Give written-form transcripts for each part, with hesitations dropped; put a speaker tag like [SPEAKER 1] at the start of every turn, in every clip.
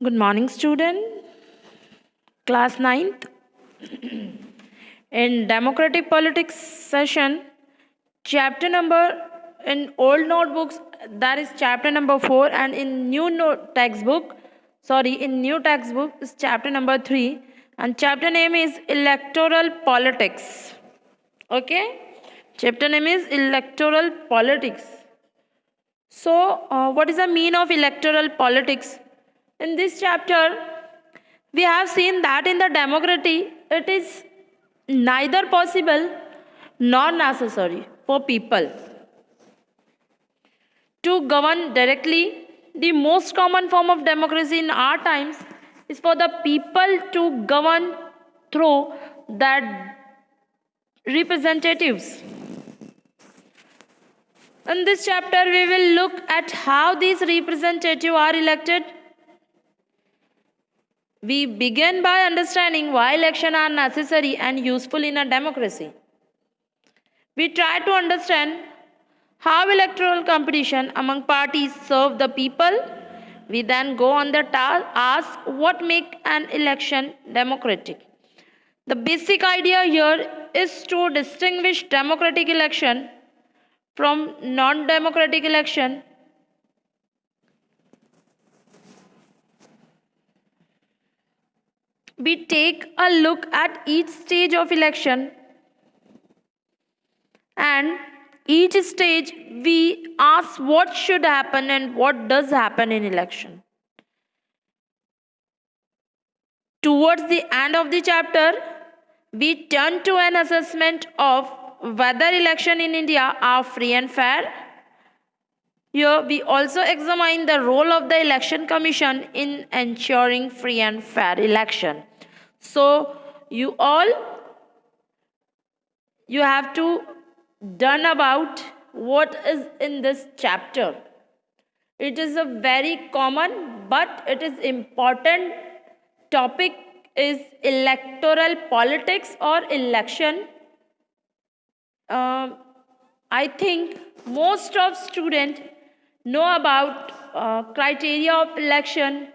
[SPEAKER 1] Good morning, student. Class 9th. In democratic politics session, chapter number in old notebooks, that is chapter number 4, and in new textbook is chapter number 3, and chapter name is electoral politics. Okay, chapter name is electoral politics. So what is the mean of electoral politics? In this chapter, we have seen that in the democracy, it is neither possible nor necessary for people to govern directly. The most common form of democracy in our times is for the people to govern through that representatives. In this chapter, we will look at how these representatives are elected. We begin by understanding why elections are necessary and useful in a democracy. We try to understand how electoral competition among parties serve the people. We then go on the task, ask what makes an election democratic. The basic idea here is to distinguish democratic election from non-democratic election. We take a look at each stage of election, and each stage we ask what should happen and what does happen in election. Towards the end of the chapter, we turn to an assessment of whether elections in India are free and fair. Here we also examine the role of the Election Commission in ensuring free and fair election. So you have to learn about what is in this chapter. It is a very common but it is important topic is electoral politics or election. I think most of students know about criteria of election,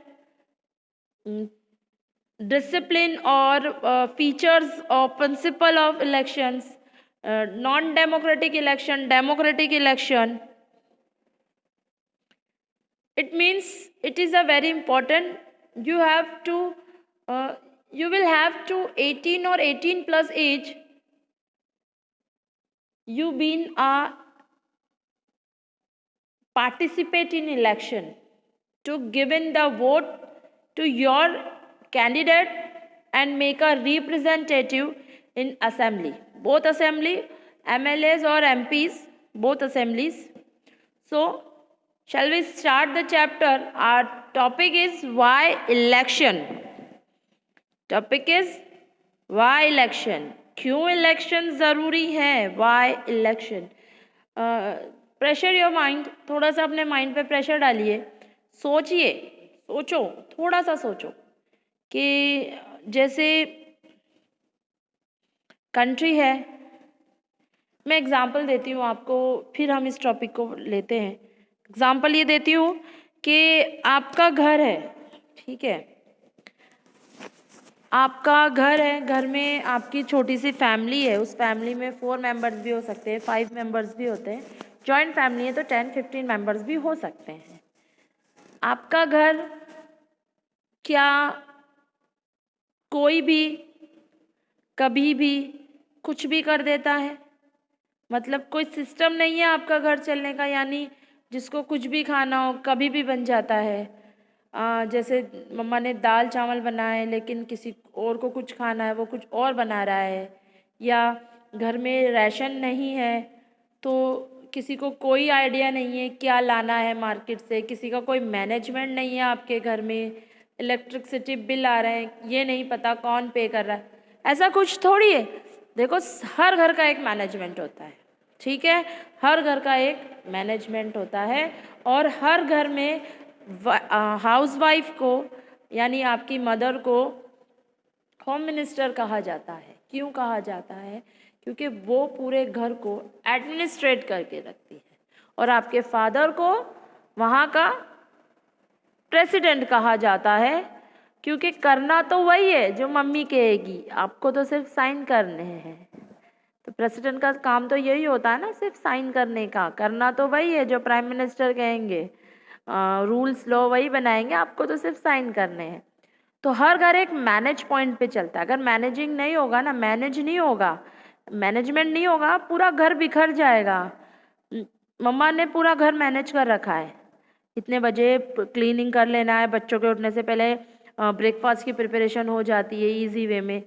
[SPEAKER 1] discipline or features or principle of elections, non-democratic election, democratic election. It means it is a very important. You will have to 18 or 18 plus age. You been participate in election to give in the vote to your candidate and make a representative in assembly, both assembly, MLAs or MPs, both assemblies. So shall we start the chapter? Our topic is why election. Topic is why election. क्यों election ज़रूरी है? Why election. Pressure your mind. थोड़ा सा अपने mind पे pressure डालिए. सोचो थोड़ा सा सोचो कि जैसे कंट्री है. मैं एग्जांपल देती हूँ आपको, फिर हम इस टॉपिक को लेते हैं. एग्जांपल ये देती हूँ कि आपका घर है, ठीक है. आपका घर है, घर में आपकी छोटी सी फैमिली है. उस फैमिली में 4 मेंबर्स भी हो सकते हैं, 5 मेंबर्स भी होते हैं. जॉइंट फैमिली है तो 10-15 मेंबर्स भी हो सकते हैं. आपका घर क्या कोई भी कभी भी कुछ भी कर देता है? मतलब कोई सिस्टम नहीं है आपका घर चलने का, यानी जिसको कुछ भी खाना हो कभी भी बन जाता है. जैसे मम्मा ने दाल चावल बनाए लेकिन किसी और को कुछ खाना है, वो कुछ और बना रहा है. या घर में राशन नहीं है तो किसी को कोई आइडिया नहीं है क्या लाना है मार्केट से. किसी का कोई मैनेजमेंट नहीं है आपके घर में. इलेक्ट्रिसिटी बिल आ रहे हैं, ये नहीं पता कौन पे कर रहा है. ऐसा कुछ थोड़ी है. देखो, हर घर का एक मैनेजमेंट होता है, ठीक है. हर घर का एक मैनेजमेंट होता है और हर घर में हाउस वाइफ को यानी आपकी मदर को होम मिनिस्टर कहा जाता है. क्यों कहा जाता है? क्योंकि वो पूरे घर को एडमिनिस्ट्रेट करके रखती है और आपके फादर को वहाँ का प्रेसिडेंट कहा जाता है, क्योंकि करना तो वही है जो मम्मी कहेगी, आपको तो सिर्फ साइन करने हैं। तो प्रेसिडेंट का काम तो यही होता है ना, सिर्फ साइन करने का। करना तो वही है जो प्राइम मिनिस्टर कहेंगे, रूल्स लॉ वही बनाएंगे, आपको तो सिर्फ साइन करने हैं। तो हर घर एक मैनेज पॉइंट पे चलता है। अगर मैनेजिंग नहीं होगा ना, मैनेज नहीं होगा, मैनेजमेंट नहीं होगा, पूरा घर बिखर जाएगा। मम्मा ने पूरा घर मैनेज कर रखा है, इतने बजे क्लीनिंग कर लेना है, बच्चों के उठने से पहले ब्रेकफास्ट की प्रिपरेशन हो जाती है इजी वे में,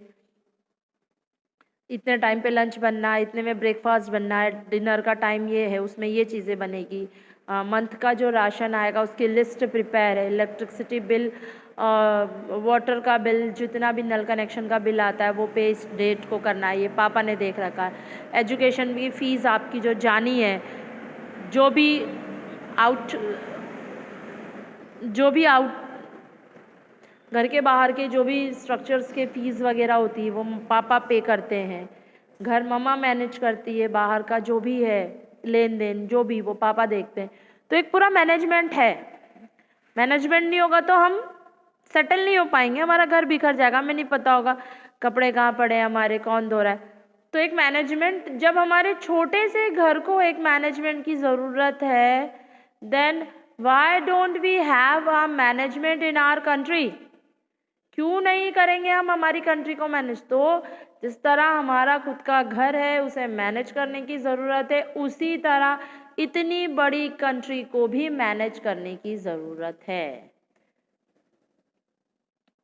[SPEAKER 1] इतने टाइम पे लंच बनना है, इतने में ब्रेकफास्ट बनना है, डिनर का टाइम ये है, उसमें ये चीज़ें बनेगी, मंथ का जो राशन आएगा उसकी लिस्ट प्रिपेयर है, इलेक्ट्रिसिटी बिल, वाटर का बिल, जितना भी नल कनेक्शन का बिल आता है वो पे इस डेट को करना है, ये पापा ने देख रखा है। एजुकेशन की फ़ीस आपकी जो जानी है, जो भी आउट घर के बाहर के जो भी स्ट्रक्चर्स के फीस वगैरह होती है वो पापा पे करते हैं, घर मम्मा मैनेज करती है, बाहर का जो भी है लेन देन जो भी वो पापा देखते हैं। तो एक पूरा मैनेजमेंट है। मैनेजमेंट नहीं होगा तो हम सेटल नहीं हो पाएंगे, हमारा घर बिखर जाएगा, हमें नहीं पता होगा कपड़े कहाँ पड़े हैं हमारे, कौन धो रहा है। तो एक मैनेजमेंट, जब हमारे छोटे से घर को एक मैनेजमेंट की ज़रूरत है, then why don't we have a management in our country? क्यों नहीं करेंगे हम हमारी कंट्री को मैनेज? तो जिस तरह हमारा खुद का घर है उसे मैनेज करने की ज़रूरत है, उसी तरह इतनी बड़ी कंट्री को भी मैनेज करने की ज़रूरत है।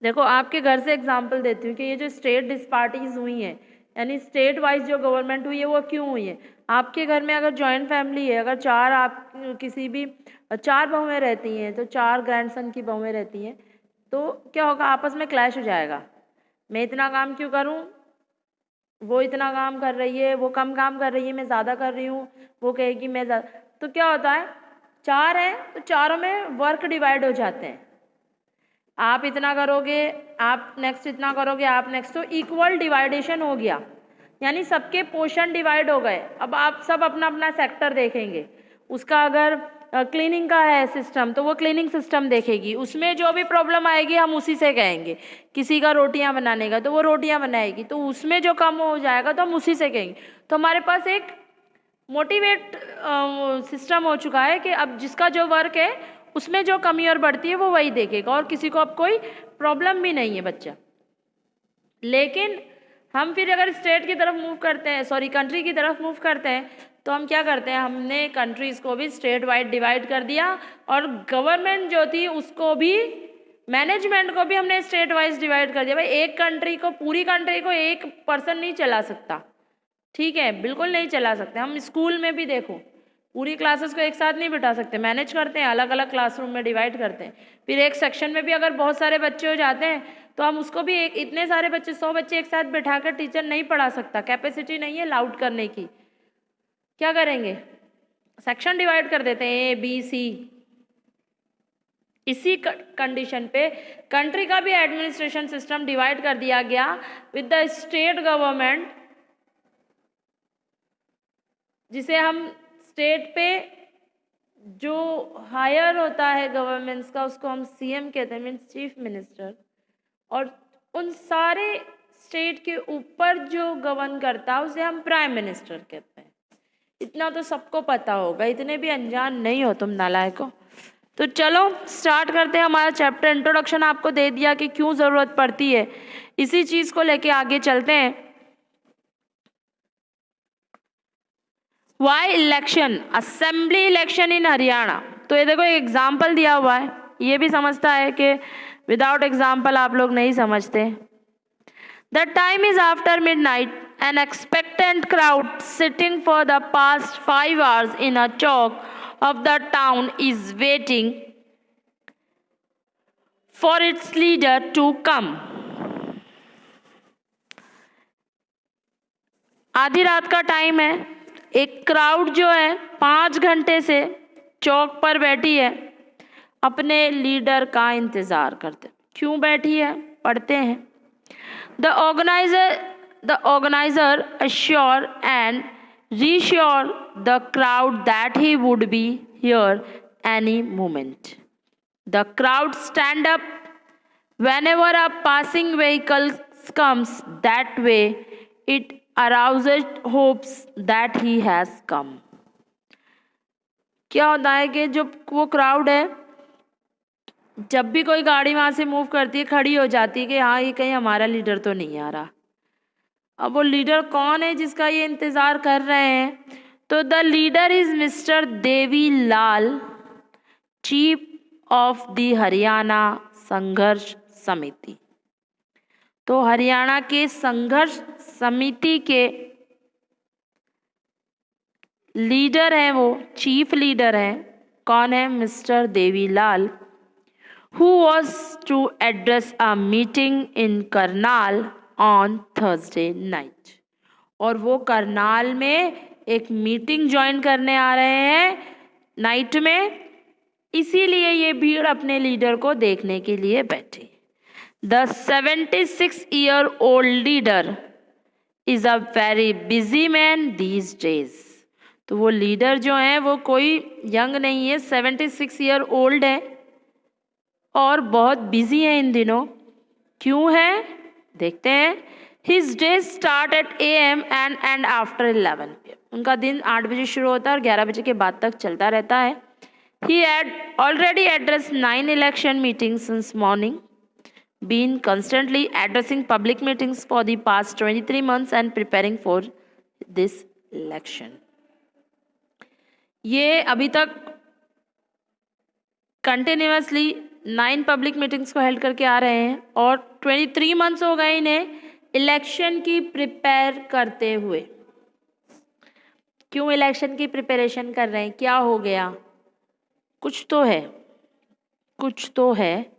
[SPEAKER 1] देखो आपके घर से एग्जांपल देती हूँ कि ये जो स्टेट डिस्पार्टीज हुई हैं, यानी स्टेट वाइज जो गवर्नमेंट हुई है वो क्यों हुई है। आपके घर में अगर जॉइंट फैमिली है, अगर चार बहुएं रहती हैं, तो 4 ग्रैंडसन की बहुएं रहती हैं, तो क्या होगा, आपस में क्लैश हो जाएगा। मैं इतना काम क्यों करूं, वो इतना काम कर रही है, वो कम काम कर रही है, मैं ज़्यादा कर रही हूँ, वो कहेगी मैं ज़्यादा। तो क्या होता है, 4 हैं तो चारों में वर्क डिवाइड हो जाते हैं। आप इतना करोगे, आप नेक्स्ट इतना करोगे, आप नेक्स्ट, तो इक्वल डिवाइडेशन हो गया, यानी सबके पोर्शन डिवाइड हो गए। अब आप सब अपना अपना सेक्टर देखेंगे। उसका अगर क्लीनिंग का है सिस्टम तो वो क्लीनिंग सिस्टम देखेगी, उसमें जो भी प्रॉब्लम आएगी हम उसी से कहेंगे। किसी का रोटियां बनाने का तो वो रोटियां बनाएगी, तो उसमें जो कम हो जाएगा तो हम उसी से कहेंगे। तो हमारे पास एक मोटिवेट सिस्टम हो चुका है कि अब जिसका जो वर्क है उसमें जो कमी और बढ़ती है वो वही देखेगा, और किसी को अब कोई प्रॉब्लम भी नहीं है बच्चा। लेकिन हम फिर अगर स्टेट की तरफ मूव करते हैं, कंट्री की तरफ मूव करते हैं, तो हम क्या करते हैं, हमने कंट्रीज़ को भी स्टेट वाइड डिवाइड कर दिया, और गवर्नमेंट जो थी उसको भी, मैनेजमेंट को भी हमने स्टेट वाइज डिवाइड कर दिया। भाई एक कंट्री को, पूरी कंट्री को एक पर्सन नहीं चला सकता, ठीक है, बिल्कुल नहीं चला सकते। हम स्कूल में भी देखो, पूरी क्लासेस को एक साथ नहीं बिठा सकते, मैनेज करते हैं, अलग अलग क्लासरूम में डिवाइड करते हैं। फिर एक सेक्शन में भी अगर बहुत सारे बच्चे हो जाते हैं तो हम उसको भी इतने सारे बच्चे, 100 बच्चे एक साथ बिठाकर टीचर नहीं पढ़ा सकता, कैपेसिटी नहीं है लाउड करने की। क्या करेंगे, सेक्शन डिवाइड कर देते हैं, A, B, C। इसी कंडीशन पे कंट्री का भी एडमिनिस्ट्रेशन सिस्टम डिवाइड कर दिया गया विद द स्टेट गवर्नमेंट, जिसे हम स्टेट पे जो हायर होता है गवर्नमेंट्स का उसको हम CM कहते हैं, मीन्स चीफ मिनिस्टर, और उन सारे स्टेट के ऊपर जो गवर्न करता है उसे हम प्राइम मिनिस्टर कहते हैं। इतना तो सबको पता होगा, इतने भी अनजान नहीं हो तुम नालायकों। तो चलो स्टार्ट करते हैं हमारा चैप्टर। इंट्रोडक्शन आपको दे दिया कि क्यों ज़रूरत पड़ती है, इसी चीज़ को लेके आगे चलते हैं। Why election, assembly election in Haryana. तो ये देखो एक एग्जाम्पल दिया हुआ है, ये भी समझता है कि विदाउट एग्जाम्पल आप लोग नहीं समझते। The time is after midnight. An expectant crowd sitting for the past 5 hours in a chalk of the town is waiting for its leader to come. आधी रात का टाइम है, एक क्राउड जो है 5 घंटे से चौक पर बैठी है, अपने लीडर का इंतज़ार करते। क्यों बैठी है, पढ़ते हैं। The organizer assure and reassure the crowd that he would be here any moment. The crowd stand up whenever a passing vehicle comes that way. It arouses hopes that he has come. क्या होता है कि जो वो crowd है, जब भी कोई गाड़ी वहाँ से मूव करती है खड़ी हो जाती है कि हाँ ये कहीं हमारा लीडर तो नहीं आ रहा। अब वो लीडर कौन है जिसका ये इंतज़ार कर रहे हैं? तो the leader is mister Devi Lal, chief of the Haryana संघर्ष समिति। तो हरियाणा के संघर्ष समिति के लीडर हैं, वो चीफ लीडर हैं। कौन है? Mister Devilal, who was to address a meeting in Karnal on Thursday night। और वो करनाल में एक मीटिंग ज्वाइन करने आ रहे हैं नाइट में, इसीलिए ये भीड़ अपने लीडर को देखने के लिए बैठी। The 76-year-old leader is a very busy man these days। तो वो लीडर जो हैं वो कोई यंग नहीं है, 76 ईयर ओल्ड है और बहुत बिजी है इन दिनों। क्यों है देखते हैं। His days start at AM and end after 11 PM। उनका दिन 8 बजे शुरू होता है और 11 बजे के बाद तक चलता रहता है। He had already addressed 9 election meetings since morning, been constantly addressing public meetings for the past 23 months and preparing for this election। ये अभी तक कंटिन्यूसली 9 पब्लिक मीटिंग्स को हेल्ड करके आ रहे हैं और 23 मंथ्स हो गए इन्हें इलेक्शन की प्रिपेयर करते हुए। क्यों इलेक्शन की प्रिपरेशन कर रहे हैं? क्या हो गया? कुछ तो है, कुछ तो है।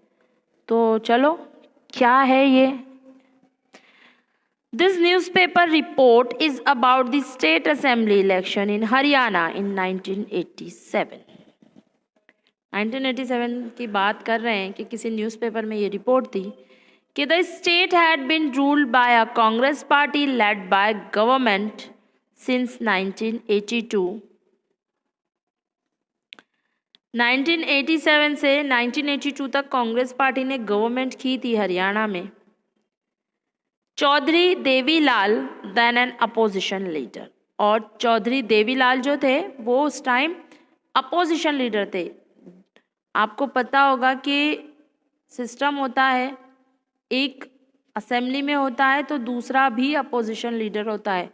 [SPEAKER 1] तो चलो क्या है ये? This newspaper report is about the state assembly election in Haryana in 1987। 1987 की बात कर रहे हैं कि किसी न्यूज़पेपर में ये रिपोर्ट थी कि the state had been ruled by a Congress party led by government since 1982। 1987 से 1982 तक कांग्रेस पार्टी ने गवर्नमेंट की थी हरियाणा में। Chaudhary Devilal then an opposition leader, और चौधरी देवीलाल जो थे वो उस टाइम अपोजिशन लीडर थे। आपको पता होगा कि सिस्टम होता है, एक असेंबली में होता है तो दूसरा भी अपोजिशन लीडर होता है,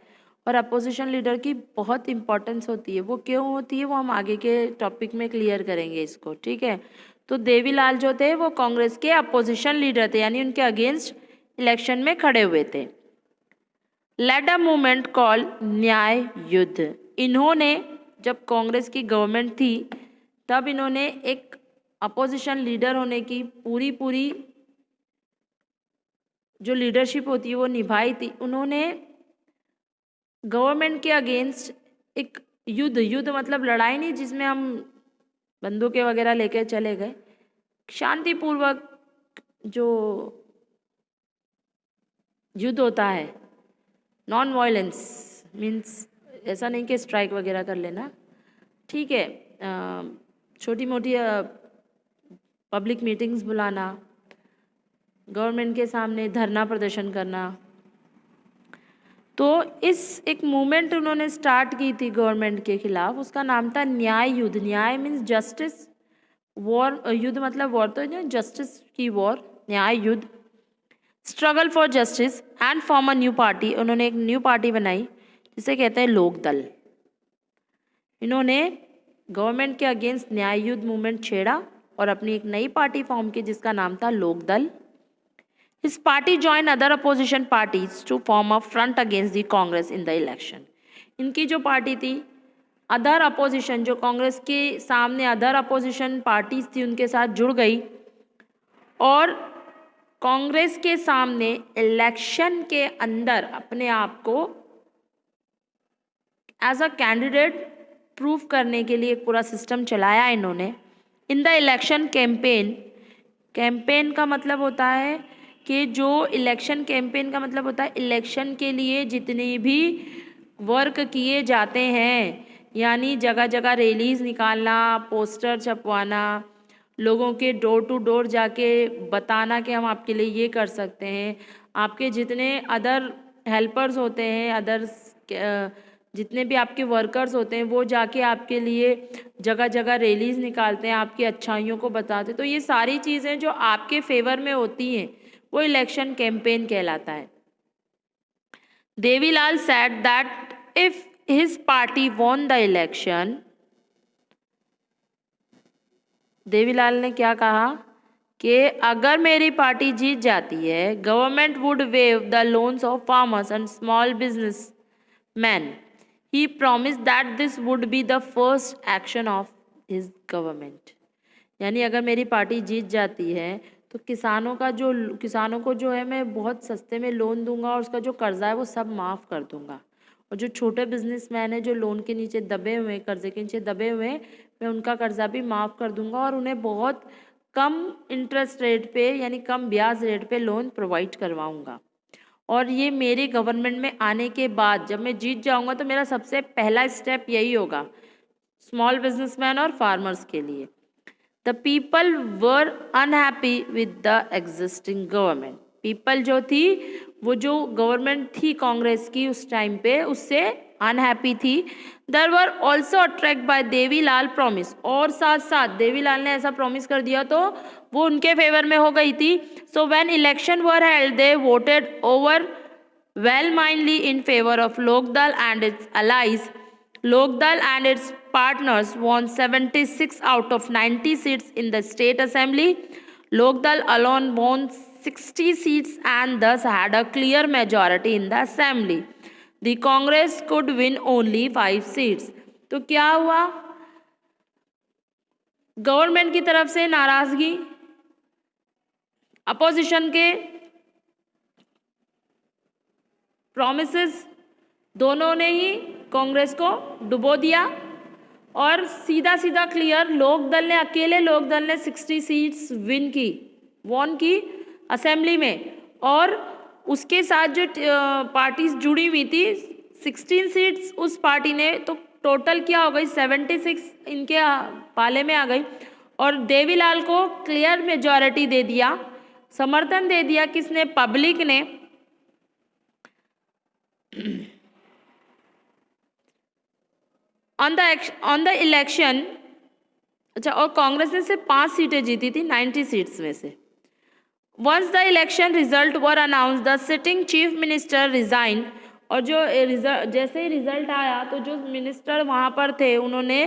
[SPEAKER 1] और अपोजिशन लीडर की बहुत इम्पोर्टेंस होती है। वो क्यों होती है वो हम आगे के टॉपिक में क्लियर करेंगे इसको, ठीक है। तो देवीलाल जो थे वो कांग्रेस के अपोजिशन लीडर थे, यानी उनके अगेंस्ट इलेक्शन में खड़े हुए थे। लेड अ मूवमेंट कॉल न्याय युद्ध। इन्होंने, जब कांग्रेस की गवर्नमेंट थी तब इन्होंने एक अपोजिशन लीडर होने की पूरी जो लीडरशिप होती है वो निभाई थी। उन्होंने गवर्नमेंट के अगेंस्ट एक युद्ध मतलब लड़ाई नहीं जिसमें हम बंदूकें वगैरह लेकर चले गए, शांतिपूर्वक जो युद्ध होता है, नॉन वायलेंस मीन्स ऐसा नहीं कि स्ट्राइक वगैरह कर लेना, ठीक है। छोटी मोटी पब्लिक मीटिंग्स बुलाना, गवर्नमेंट के सामने धरना प्रदर्शन करना। तो इस एक मूवमेंट उन्होंने स्टार्ट की थी गवर्नमेंट के खिलाफ, उसका नाम था न्याय युद्ध। न्याय मीन्स जस्टिस, वॉर, युद्ध मतलब वॉर, तो जस्टिस की वॉर, न्याय युद्ध। Struggle for justice and form a new party. उन्होंने एक न्यू पार्टी बनाई जिसे कहते हैं लोक दल। इन्होंने गवर्नमेंट के अगेंस्ट न्याय युद्ध मूवमेंट छेड़ा और अपनी एक नई पार्टी फॉर्म की जिसका नाम था लोक दल। His party joined other opposition parties to form a front against the Congress in the election। इनकी जो पार्टी थी, अदर अपोजिशन, जो कांग्रेस के सामने अदर अपोजिशन पार्टीज थी उनके साथ जुड़ गई और कांग्रेस के सामने इलेक्शन के अंदर अपने आप को एज अ कैंडिडेट प्रूव करने के लिए एक पूरा सिस्टम चलाया इन्होंने। In the election campaign, campaign का मतलब होता है कि जो इलेक्शन कैंपेन का मतलब होता है इलेक्शन के लिए जितने भी वर्क किए जाते हैं, यानी जगह जगह रैलीज निकालना, पोस्टर छपवाना, लोगों के डोर टू डोर जाके बताना कि हम आपके लिए ये कर सकते हैं। आपके जितने अदर हेल्पर्स होते हैं, अदर्स जितने भी आपके वर्कर्स होते हैं, वो जाके आपके लिए जगह जगह रैलीज निकालते हैं, आपकी अच्छाइयों को बताते हैं। तो ये सारी चीज़ें जो आपके फेवर में होती हैं वो इलेक्शन कैंपेन कहलाता है। Devilal said that if his party won the election, Devilal ने क्या कहा कि अगर मेरी पार्टी जीत जाती है, government would wave the loans of farmers and small business man. He promise that this would be the first action of his government. यानी अगर मेरी पार्टी जीत जाती है तो किसानों को जो है मैं बहुत सस्ते में लोन दूंगा और उसका जो कर्जा है वो सब माफ़ कर दूंगा। और जो छोटे बिजनेसमैन है जो लोन के नीचे दबे हुए हैं, कर्जे के नीचे दबे हुए हैं, मैं उनका कर्जा भी माफ़ कर दूंगा और उन्हें बहुत कम इंटरेस्ट रेट पे यानी कम ब्याज रेट पे लोन प्रोवाइड करवाऊंगा। और ये मेरे गवर्नमेंट में आने के बाद जब मैं जीत जाऊंगा तो मेरा सबसे पहला स्टेप यही होगा स्मॉल बिजनेसमैन और फार्मर्स के लिए। The people were unhappy with the existing government. People जो थी, वो जो गवर्नमेंट थी कांग्रेस की उस टाइम पे, उससे अनहैप्पी थी। There were also attract by Devilal promise. और साथ साथ देवीलाल ने ऐसा प्रॉमिस कर दिया तो वो उनके फेवर में हो गई थी। So when election were held they voted overwhelmingly in favour of Lokdal and its allies. Lokdal and its partners won 76 out of 90 seats in the state assembly. Lokdal alone won 60 seats and thus had a clear majority in the assembly. The Congress could win only 5 seats. तो क्या हुआ? Government की तरफ से नाराजगी, opposition के promises, दोनों ने ही कांग्रेस को डुबो दिया। और सीधा सीधा क्लियर अकेले लोकदल ने 60 सीट्स वॉन की असेंबली में। और उसके साथ जो पार्टीज जुड़ी हुई थी 16 सीट्स उस पार्टी ने, तो टोटल क्या हो गई 76 इनके पाले में आ गई। और देवीलाल को क्लियर मेजॉरिटी दे दिया, समर्थन दे दिया किसने? पब्लिक ने। ऑन द इलेक्शन, अच्छा, और कांग्रेस ने सिर्फ 5 सीटें जीती थी 90 सीट्स में से। Once the election result were announce the sitting chief minister resign. और जो जैसे ही रिजल्ट आया तो जो मिनिस्टर वहाँ पर थे उन्होंने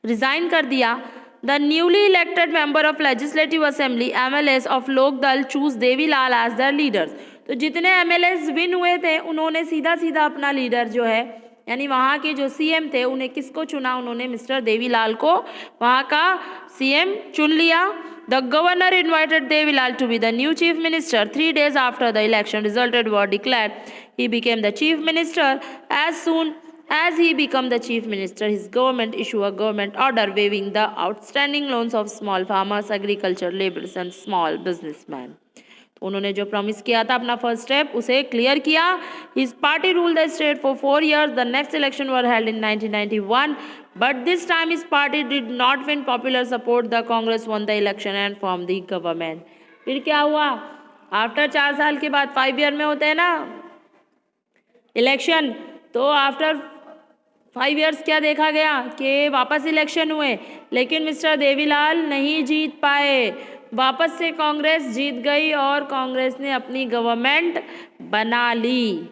[SPEAKER 1] रिजाइन कर दिया। The newly elected member of legislative assembly MLAs of Lokdal choose Devilal as the leaders. तो जितने MLAs विन हुए थे उन्होंने सीधा सीधा अपना लीडर जो है यानी वहाँ के जो CM थे उन्हें किसको चुना? उन्होंने मिस्टर देवीलाल को वहाँ का CM चुन लिया। The governor invited Devilal to be the new chief minister. 3 days after the election resulted were declared, he became the chief minister. As soon as he became the chief minister, his government issued a government order waiving the outstanding loans of small farmers, agriculture laborers and small businessmen. उन्होंने जो promise किया था अपना first step उसे clear किया। His party rule the state for 4 years. The next election were held in 1991, but this time his party did not win popular support. The Congress one the election and form the government. फिर क्या हुआ? After 4 साल के बाद 5 year में होते हैं ना इलेक्शन, तो आफ्टर 5 years क्या देखा गया कि वापस इलेक्शन हुए, लेकिन मिस्टर देवीलाल नहीं जीत पाए। वापस से कांग्रेस जीत गई और कांग्रेस ने अपनी गवर्नमेंट बना ली।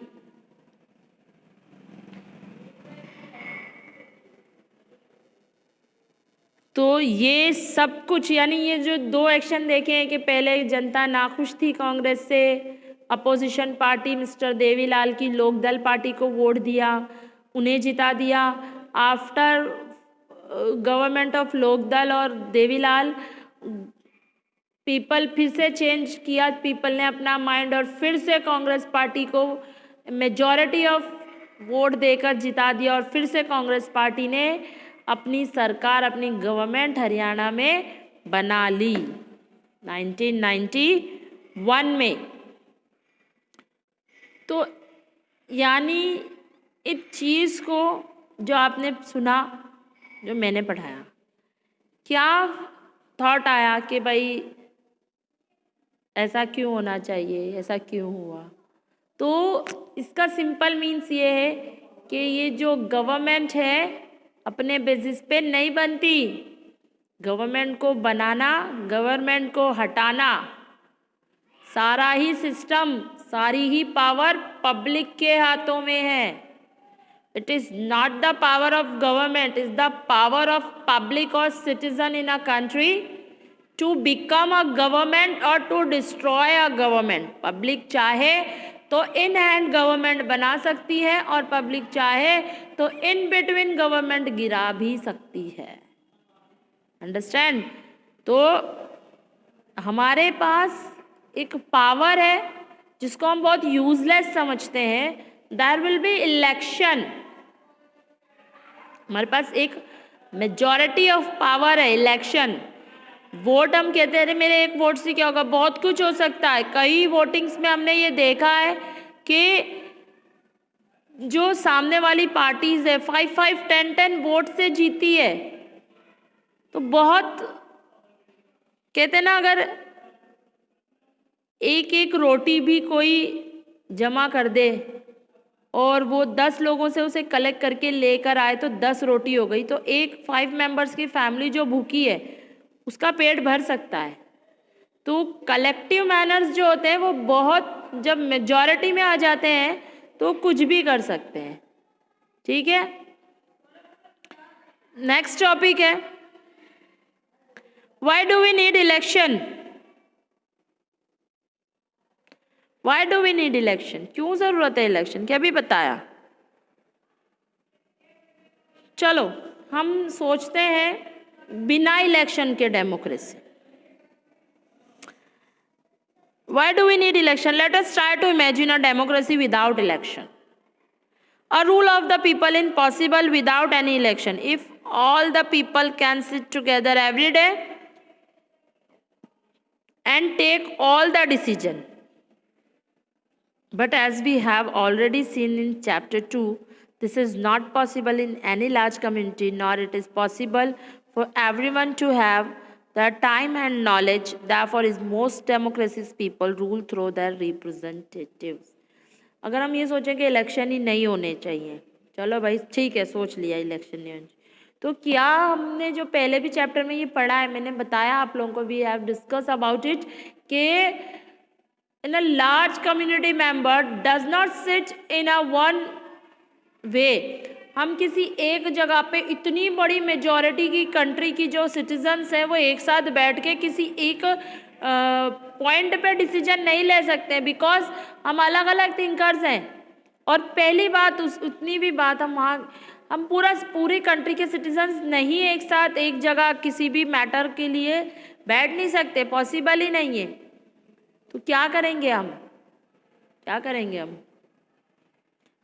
[SPEAKER 1] तो ये सब कुछ यानी ये जो 2 एक्शन देखे हैं कि पहले जनता नाखुश थी कांग्रेस से, अपोजिशन पार्टी मिस्टर देवीलाल की लोकदल पार्टी को वोट दिया, उन्हें जिता दिया। आफ्टर गवर्नमेंट ऑफ लोकदल और देवीलाल, पीपल फिर से चेंज किया, पीपल ने अपना माइंड और फिर से कांग्रेस पार्टी को मेजॉरिटी ऑफ वोट देकर जिता दिया। और फिर से कांग्रेस पार्टी ने अपनी सरकार, अपनी गवर्नमेंट हरियाणा में बना ली 1991 में। तो यानी इस चीज़ को जो आपने सुना, जो मैंने पढ़ाया, क्या थॉट आया कि भाई ऐसा क्यों होना चाहिए, ऐसा क्यों हुआ। तो इसका सिंपल मीन्स ये है कि ये जो गवर्नमेंट है अपने बेसिस पे नहीं बनती। गवर्नमेंट को बनाना, गवर्नमेंट को हटाना, सारा ही सिस्टम, सारी ही पावर पब्लिक के हाथों में है। It is not the power of government, is the power of public और citizen in a country to become a government और to destroy a government. Public चाहे तो इन हैंड गवर्नमेंट बना सकती है और पब्लिक चाहे तो इन बिटवीन गवर्नमेंट गिरा भी सकती है। अंडरस्टैंड। तो हमारे पास एक पावर है जिसको हम बहुत यूजलेस समझते हैं। There will be election. हमारे पास एक मेजॉरिटी ऑफ पावर है, इलेक्शन। वोट हम कहते हैं अरे मेरे एक वोट से क्या होगा, बहुत कुछ हो सकता है। कई वोटिंग्स में हमने ये देखा है कि जो सामने वाली पार्टीज है 5-5, 10-10 वोट से जीती है। तो बहुत कहते हैं ना, अगर एक एक रोटी भी कोई जमा कर दे और वो 10 लोगों से उसे कलेक्ट करके लेकर आए तो 10 रोटी हो गई। तो एक 5 मेंबर्स की फैमिली जो भूखी है उसका पेट भर सकता है। तो कलेक्टिव मैनर्स जो होते हैं वो बहुत, जब मेजॉरिटी में आ जाते हैं तो कुछ भी कर सकते हैं। ठीक है, नेक्स्ट टॉपिक है why do we need election. Why do we need election, क्यों जरूरत है इलेक्शन की, अभी बताया। चलो हम सोचते हैं बिना इलेक्शन के democracy. Why do we need election? Let us try to imagine a democracy without election. A rule of the people impossible without any election. If all the people can sit together every day and take all the decision. But as we have already seen in chapter 2, this is not possible in any large community, nor it is possible for everyone to have the time and knowledge. Therefore is most democracies people rule through their representatives. अगर हम ये सोचें कि election ही नहीं होने चाहिए, चलो भाई ठीक है, सोच लिया इलेक्शन नहीं होने चाहिए, तो क्या हमने जो पहले भी चैप्टर में ये पढ़ा है, मैंने बताया आप लोगों को, we have discuss about it, कि in a large community member does not sit in a one way. हम किसी एक जगह पे इतनी बड़ी मेजॉरिटी की कंट्री की जो सिटीजन्स हैं वो एक साथ बैठ के किसी एक पॉइंट पे डिसीजन नहीं ले सकते, बिकॉज हम अलग अलग थिंकर्स हैं। और पहली बात उतनी भी बात हम पूरी कंट्री के सिटीजन्स नहीं एक साथ एक जगह किसी भी मैटर के लिए बैठ नहीं सकते, पॉसिबल ही नहीं है। तो क्या करेंगे हम, क्या करेंगे हम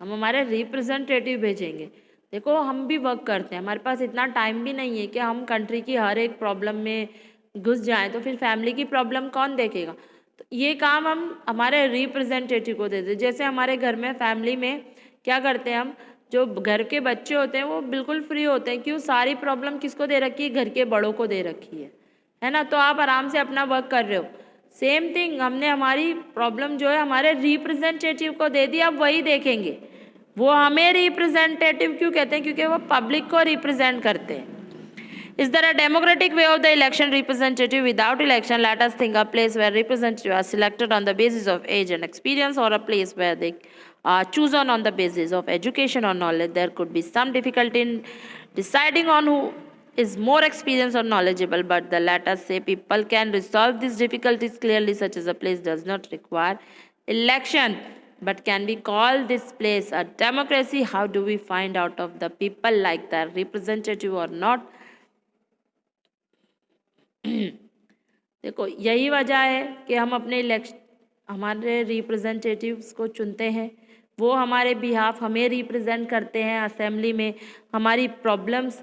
[SPEAKER 1] हमारे रिप्रेजेंटेटिव भेजेंगे। देखो हम भी वर्क करते हैं, हमारे पास इतना टाइम भी नहीं है कि हम कंट्री की हर एक प्रॉब्लम में घुस जाएं, तो फिर फैमिली की प्रॉब्लम कौन देखेगा। तो ये काम हम हमारे रिप्रेजेंटेटिव को देते हैं। जैसे हमारे घर में फैमिली में क्या करते हैं, हम जो घर के बच्चे होते हैं वो बिल्कुल फ्री होते हैं, क्यों, सारी प्रॉब्लम किसको दे रखी है, घर के बड़ों को दे रखी है ना। तो आप आराम से अपना वर्क कर रहे हो। सेम थिंग हमने हमारी प्रॉब्लम जो है हमारे रिप्रेजेंटेटिव को दे दी, अब वही देखेंगे। वो हमें रिप्रेजेंटेटिव क्यों कहते हैं, क्योंकि वो पब्लिक को रिप्रेजेंट करते हैं। Is there a democratic way of the election representative? Without election, let us think a place where representatives are selected on the basis of age and experience, or a place where they are chosen on the basis of education or knowledge. There could be some difficulty in deciding on who is more experienced or knowledgeable, but let us say people can resolve these difficulties clearly. Such as a place does not require election, but can we call this place a democracy? How do we find out of the people like their representative or not? देखो यही वजह है कि हम अपने हमारे representatives को चुनते हैं, वो हमारे बिहाफ हमें रिप्रेजेंट करते हैं असेंबली में, हमारी प्रॉब्लम्स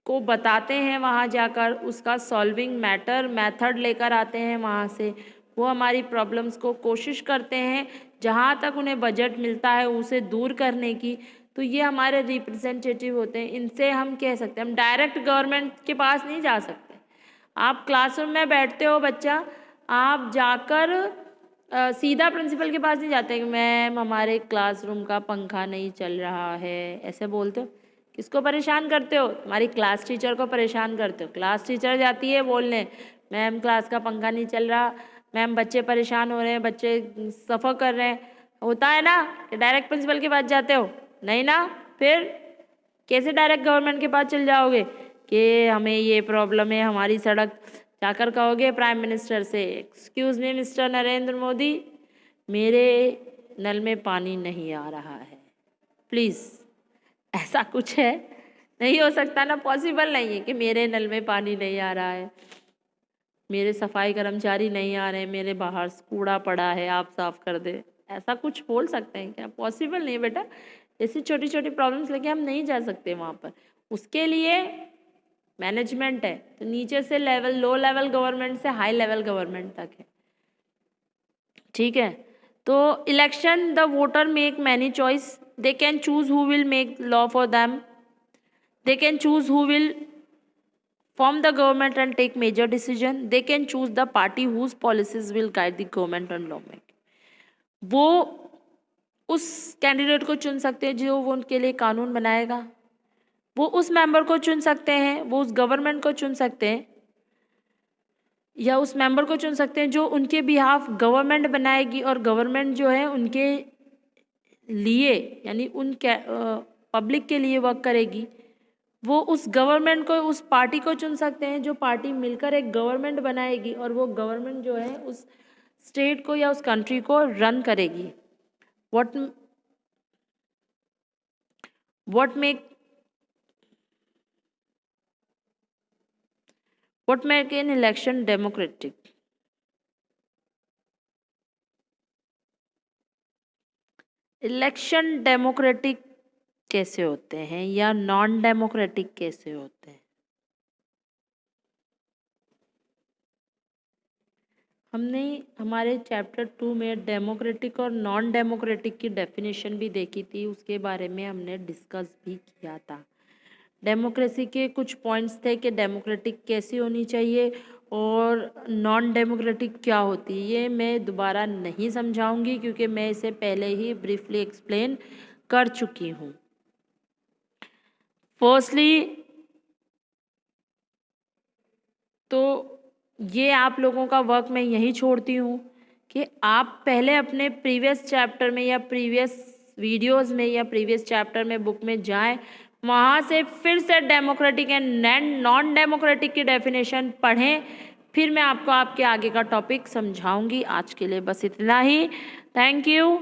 [SPEAKER 1] को बताते हैं, वहाँ जाकर उसका सॉल्विंग मेथड लेकर आते हैं वहाँ से। वो हमारी प्रॉब्लम्स को कोशिश करते हैं जहाँ तक उन्हें बजट मिलता है उसे दूर करने की। तो ये हमारे रिप्रेजेंटेटिव होते हैं, इनसे हम कह सकते हैं, हम डायरेक्ट गवर्नमेंट के पास नहीं जा सकते। आप क्लासरूम में बैठते हो बच्चा, आप जाकर सीधा प्रिंसिपल के पास नहीं जाते कि मैम हमारे क्लासरूम का पंखा नहीं चल रहा है, ऐसे बोलते हो। किसको परेशान करते हो? तुम्हारी क्लास टीचर को परेशान करते हो। क्लास टीचर जाती है बोलने, मैम क्लास का पंखा नहीं चल रहा, मैम बच्चे परेशान हो रहे हैं, बच्चे सफ़र कर रहे हैं। होता है ना कि डायरेक्ट प्रिंसिपल के पास जाते हो? नहीं ना। फिर कैसे डायरेक्ट गवर्नमेंट के पास चल जाओगे कि हमें ये प्रॉब्लम है हमारी सड़क? जाकर कहोगे प्राइम मिनिस्टर से, excuse me mister Narendra Modi, मेरे नल में पानी नहीं आ रहा है, प्लीज़। ऐसा कुछ है? नहीं हो सकता ना, पॉसिबल नहीं है कि मेरे नल में पानी नहीं आ रहा है, मेरे सफाई कर्मचारी नहीं आ रहे, मेरे बाहर कूड़ा पड़ा है, आप साफ कर दे। ऐसा कुछ बोल सकते हैं क्या? पॉसिबल नहीं बेटा। ऐसी छोटी छोटी प्रॉब्लम्स लेके हम नहीं जा सकते वहाँ पर। उसके लिए मैनेजमेंट है, तो नीचे से लेवल, लो लेवल गवर्नमेंट से हाई लेवल गवर्नमेंट तक है, ठीक है। तो election, the voter make many choice, they can choose who will make law for them, they can choose who will form the government and take major decision, they can choose the party whose policies will guide the government and lawmaking। वो उस candidate को चुन सकते हैं जो वो उनके लिए कानून बनाएगा, वो उस मेंबर को चुन सकते हैं, वो उस गवर्नमेंट को चुन सकते हैं, या उस मेंबर को चुन सकते हैं जो उनके बिहाफ गवर्नमेंट बनाएगी और गवर्नमेंट जो है उनके लिए यानी उन पब्लिक के लिए वर्क करेगी। वो उस गवर्नमेंट को, उस पार्टी को चुन सकते हैं जो पार्टी मिलकर एक गवर्नमेंट बनाएगी और वो गवर्नमेंट जो है उस स्टेट को या उस कंट्री को रन करेगी। what make an election democratic? Election democratic कैसे होते हैं या नॉन डेमोक्रेटिक कैसे होते हैं? हमने हमारे चैप्टर 2 में डेमोक्रेटिक और नॉन डेमोक्रेटिक की डेफिनेशन भी देखी थी, उसके बारे में हमने डिस्कस भी किया था। डेमोक्रेसी के कुछ पॉइंट्स थे कि डेमोक्रेटिक कैसी होनी चाहिए और नॉन डेमोक्रेटिक क्या होती है। ये मैं दोबारा नहीं समझाऊंगी क्योंकि मैं इसे पहले ही ब्रीफली एक्सप्लेन कर चुकी हूँ। फर्स्टली तो ये आप लोगों का वर्क मैं यही छोड़ती हूँ कि आप पहले अपने प्रीवियस चैप्टर में या प्रीवियस वीडियोस में या प्रीवियस चैप्टर में बुक में जाएं, वहाँ से फिर से डेमोक्रेटिक एंड नॉन डेमोक्रेटिक की डेफिनेशन पढ़ें, फिर मैं आपको आपके आगे का टॉपिक समझाऊंगी। आज के लिए बस इतना ही। Thank you.